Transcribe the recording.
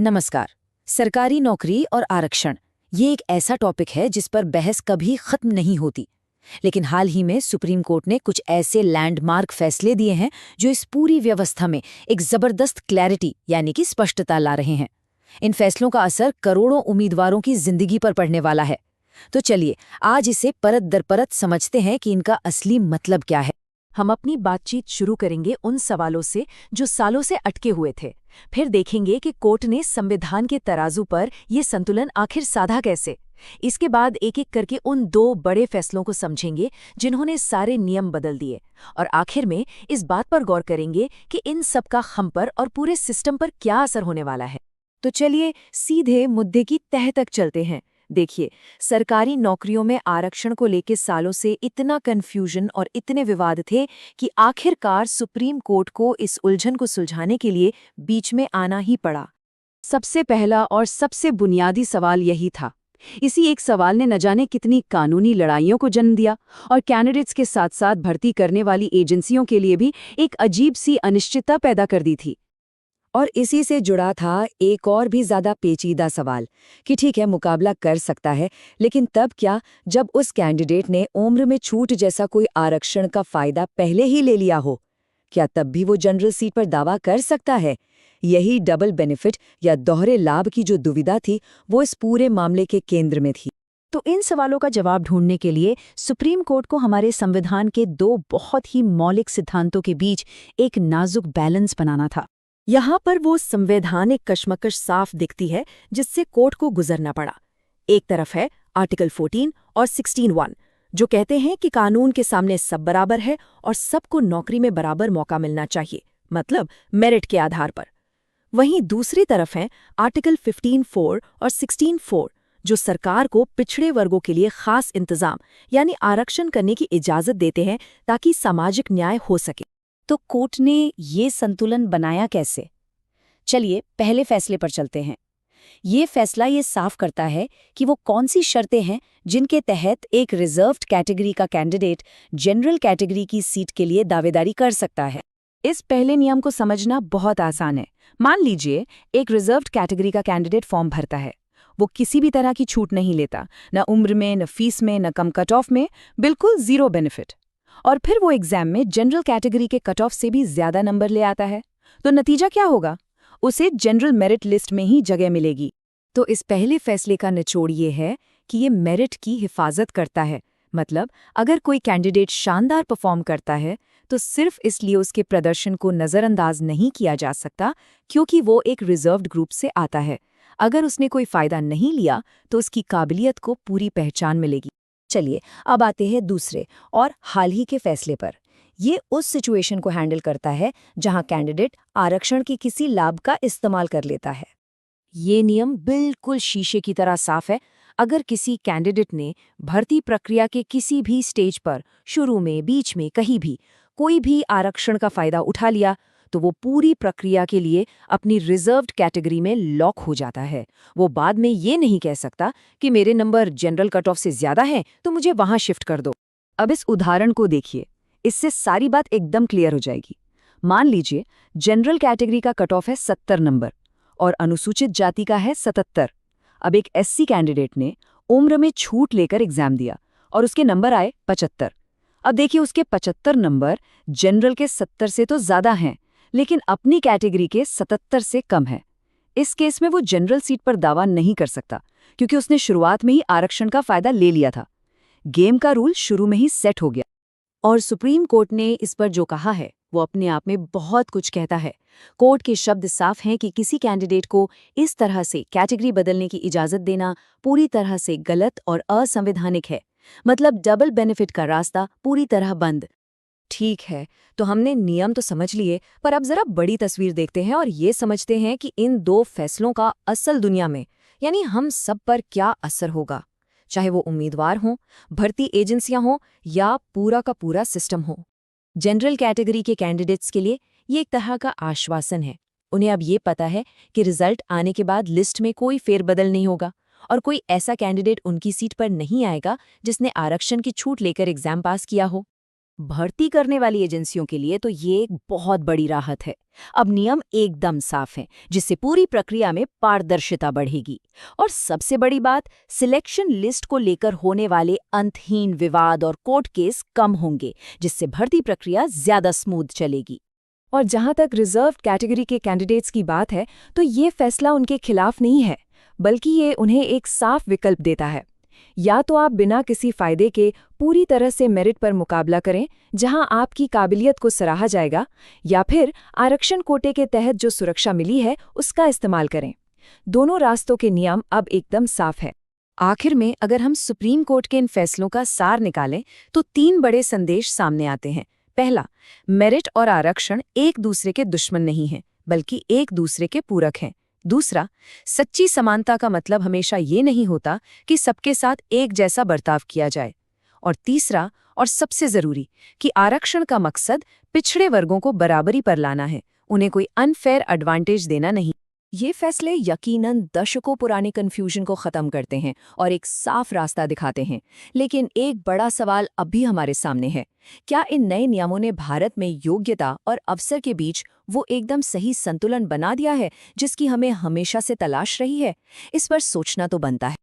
नमस्कार। सरकारी नौकरी और आरक्षण ये एक ऐसा टॉपिक है जिस पर बहस कभी खत्म नहीं होती। लेकिन हाल ही में सुप्रीम कोर्ट ने कुछ ऐसे लैंडमार्क फैसले दिए हैं जो इस पूरी व्यवस्था में एक जबरदस्त क्लैरिटी यानी कि स्पष्टता ला रहे हैं। इन फैसलों का असर करोड़ों उम्मीदवारों की जिंदगी पर पड़ने वाला है। तो चलिए आज इसे परत दर परत समझते हैं कि इनका असली मतलब क्या है। हम अपनी बातचीत शुरू करेंगे उन सवालों से जो सालों से अटके हुए थे। फिर देखेंगे कि कोर्ट ने संविधान के तराजू पर ये संतुलन आखिर साधा कैसे। इसके बाद एक एक करके उन दो बड़े फैसलों को समझेंगे जिन्होंने सारे नियम बदल दिए। और आखिर में इस बात पर गौर करेंगे कि इन सब का हम पर और पूरे सिस्टम पर क्या असर होने वाला है। तो चलिए सीधे मुद्दे की तह तक चलते हैं। देखिए, सरकारी नौकरियों में आरक्षण को लेकर सालों से इतना कन्फ्यूजन और इतने विवाद थे कि आखिरकार सुप्रीम कोर्ट को इस उलझन को सुलझाने के लिए बीच में आना ही पड़ा। सबसे पहला और सबसे बुनियादी सवाल यही था। इसी एक सवाल ने न जाने कितनी कानूनी लड़ाइयों को जन्म दिया और कैंडिडेट्स के साथ साथ भर्ती करने वाली एजेंसियों के लिए भी एक अजीब सी अनिश्चितता पैदा कर दी थी। और इसी से जुड़ा था एक और भी ज्यादा पेचीदा सवाल कि ठीक है, मुकाबला कर सकता है, लेकिन तब क्या जब उस कैंडिडेट ने उम्र में छूट जैसा कोई आरक्षण का फायदा पहले ही ले लिया हो? क्या तब भी वो जनरल सीट पर दावा कर सकता है? यही डबल बेनिफिट या दोहरे लाभ की जो दुविधा थी, वो इस पूरे मामले के केंद्र में थी। तो इन सवालों का जवाब ढूंढने के लिए सुप्रीम कोर्ट को हमारे संविधान के दो बहुत ही मौलिक सिद्धांतों के बीच एक नाजुक बैलेंस बनाना था। यहाँ पर वो संवैधानिक कशमकश साफ दिखती है जिससे कोर्ट को गुजरना पड़ा। एक तरफ है आर्टिकल 14 और 16(1) जो कहते हैं कि कानून के सामने सब बराबर है और सबको नौकरी में बराबर मौका मिलना चाहिए, मतलब मेरिट के आधार पर। वहीं दूसरी तरफ है आर्टिकल 15(4) और 16(4) जो सरकार को पिछड़े वर्गों के लिए खास इंतजाम यानी आरक्षण करने की इजाजत देते हैं ताकि सामाजिक न्याय हो सके। तो कोर्ट ने ये संतुलन बनाया कैसे? चलिए पहले फैसले पर चलते हैं। ये फैसला ये साफ करता है कि वो कौन सी शर्तें हैं जिनके तहत एक रिजर्व्ड कैटेगरी का कैंडिडेट जनरल कैटेगरी की सीट के लिए दावेदारी कर सकता है। इस पहले नियम को समझना बहुत आसान है। मान लीजिए एक रिजर्व्ड कैटेगरी का कैंडिडेट फॉर्म भरता है। वो किसी भी तरह की छूट नहीं लेता, न उम्र में, न फीस में, न कम कट ऑफ में, बिल्कुल जीरो बेनिफिट। और फिर वो एग्जाम में जनरल कैटेगरी के कट ऑफ से भी ज्यादा नंबर ले आता है। तो नतीजा क्या होगा? उसे जनरल मेरिट लिस्ट में ही जगह मिलेगी। तो इस पहले फैसले का निचोड़ ये है कि ये मेरिट की हिफाजत करता है। मतलब अगर कोई कैंडिडेट शानदार परफॉर्म करता है तो सिर्फ इसलिए उसके प्रदर्शन को नज़रअंदाज नहीं किया जा सकता क्योंकि वो एक रिजर्व्ड ग्रुप से आता है। अगर उसने कोई फायदा नहीं लिया तो उसकी काबिलियत को पूरी पहचान मिलेगी। चलिए अब आते हैं दूसरे और हाल ही के फैसले पर। ये उस सिचुएशन को हैंडल करता है जहां कैंडिडेट आरक्षण के किसी लाभ का इस्तेमाल कर लेता है। ये नियम बिल्कुल शीशे की तरह साफ है। अगर किसी कैंडिडेट ने भर्ती प्रक्रिया के किसी भी स्टेज पर, शुरू में, बीच में, कहीं भी कोई भी आरक्षण का फायदा उठा लिया तो वो पूरी प्रक्रिया के लिए अपनी रिजर्व्ड कैटेगरी में लॉक हो जाता है। वो बाद में ये नहीं कह सकता कि मेरे नंबर जनरल कट ऑफ से ज्यादा हैं तो मुझे वहां शिफ्ट कर दो। अब इस उदाहरण को देखिए, इससे सारी बात एकदम क्लियर हो जाएगी। मान लीजिए जनरल कैटेगरी का कट ऑफ है 70 नंबर और अनुसूचित जाति का है 77। अब एक एससी कैंडिडेट ने उम्र में छूट लेकर एग्जाम दिया और उसके नंबर आए 75। अब देखिए उसके 75 नंबर जनरल के 70 से तो ज्यादा हैं, लेकिन अपनी कैटेगरी के 77 से कम है। इस केस में वो जनरल सीट पर दावा नहीं कर सकता क्योंकि उसने शुरुआत में ही आरक्षण का फायदा ले लिया था। गेम का रूल शुरू में ही सेट हो गया। और सुप्रीम कोर्ट ने इस पर जो कहा है वो अपने आप में बहुत कुछ कहता है। कोर्ट के शब्द साफ हैं कि किसी कैंडिडेट को इस तरह से कैटेगरी बदलने की इजाजत देना पूरी तरह से गलत और असंवैधानिक है। मतलब डबल बेनिफिट का रास्ता पूरी तरह बंद। ठीक है, तो हमने नियम तो समझ लिए, पर अब जरा बड़ी तस्वीर देखते हैं और ये समझते हैं कि इन दो फैसलों का असल दुनिया में यानी हम सब पर क्या असर होगा, चाहे वो उम्मीदवार हों, भर्ती एजेंसियां हों या पूरा का पूरा सिस्टम हो। जनरल कैटेगरी के कैंडिडेट्स के लिए ये एक तरह का आश्वासन है। उन्हें अब ये पता है कि रिजल्ट आने के बाद लिस्ट में कोई फेरबदल नहीं होगा और कोई ऐसा कैंडिडेट उनकी सीट पर नहीं आएगा जिसने आरक्षण की छूट लेकर एग्जाम पास किया हो। भर्ती करने वाली एजेंसियों के लिए तो ये एक बहुत बड़ी राहत है। अब नियम एकदम साफ हैं, जिससे पूरी प्रक्रिया में पारदर्शिता बढ़ेगी। और सबसे बड़ी बात, सिलेक्शन लिस्ट को लेकर होने वाले अंतहीन विवाद और कोर्ट केस कम होंगे, जिससे भर्ती प्रक्रिया ज्यादा स्मूथ चलेगी। और जहां तक रिजर्व कैटेगरी के कैंडिडेट्स की बात है, तो ये फैसला उनके खिलाफ नहीं है, बल्कि ये उन्हें एक साफ विकल्प देता है। या तो आप बिना किसी फायदे के पूरी तरह से मेरिट पर मुकाबला करें, जहां आपकी काबिलियत को सराहा जाएगा, या फिर आरक्षण कोटे के तहत जो सुरक्षा मिली है उसका इस्तेमाल करें। दोनों रास्तों के नियम अब एकदम साफ है। आखिर में अगर हम सुप्रीम कोर्ट के इन फैसलों का सार निकालें तो 3 बड़े संदेश सामने आते हैं। पहला, मेरिट और आरक्षण एक दूसरे के दुश्मन नहीं हैं, बल्कि एक दूसरे के पूरक हैं। दूसरा, सच्ची समानता का मतलब हमेशा ये नहीं होता कि सबके साथ एक जैसा बर्ताव किया जाए। और तीसरा, और सबसे जरूरी, कि आरक्षण का मकसद पिछड़े वर्गों को बराबरी पर लाना है, उन्हें कोई अनफेयर एडवांटेज देना नहीं। ये फैसले यकीनन दशकों पुराने कन्फ्यूजन को खत्म करते हैं और एक साफ रास्ता दिखाते हैं। लेकिन एक बड़ा सवाल अब भी हमारे सामने है, क्या इन नए नियमों ने भारत में योग्यता और अवसर के बीच वो एकदम सही संतुलन बना दिया है जिसकी हमें हमेशा से तलाश रही है? इस पर सोचना तो बनता है।